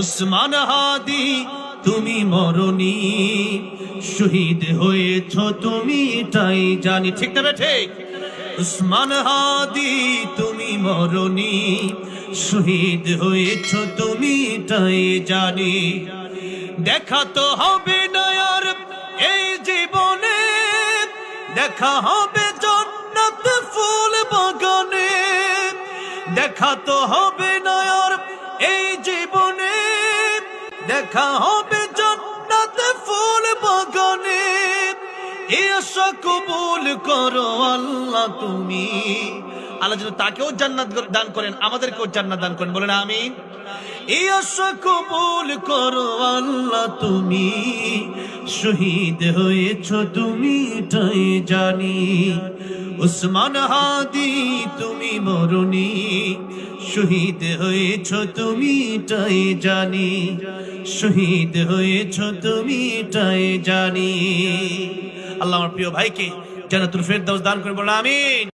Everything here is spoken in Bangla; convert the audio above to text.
উসমান হাদি তুমি মরনি, শহীদ হয়েছ তুমি তাই জানি। ঠিক না ঠিক? উসমান হাদি তুমি মরনি, শহীদ হয়েছ তুমি তাই জানি। দেখা তো হবে না আর এই জীবনে, দেখা হবে জান্নাত ফুল বাগানে। দেখা তো হবে না আর এই জীবনে, দেখা হবে জান্নাত ফুল বাগানে। এই আশা কবুল করো আল্লাহ তুমি। আল্লাহ যেন তাকেও জান্নাত দান করেন, আমাদেরকেও জান্নাত দান করেন, বলেন আমিন। এই আশা কবুল করো আল্লাহ তুমি, শহীদ হয়েছ তুমি তাই জানি। উসমান হাদি তুমি মরনি, শহীদ হয়েছ তুমি তাই জানি। শহীদ হয়েছ তুমি তাই জানি। আল্লাহ আমার প্রিয় ভাইকে জান্নাতুল ফেরদাউস দান করেন, বলেন আমিন।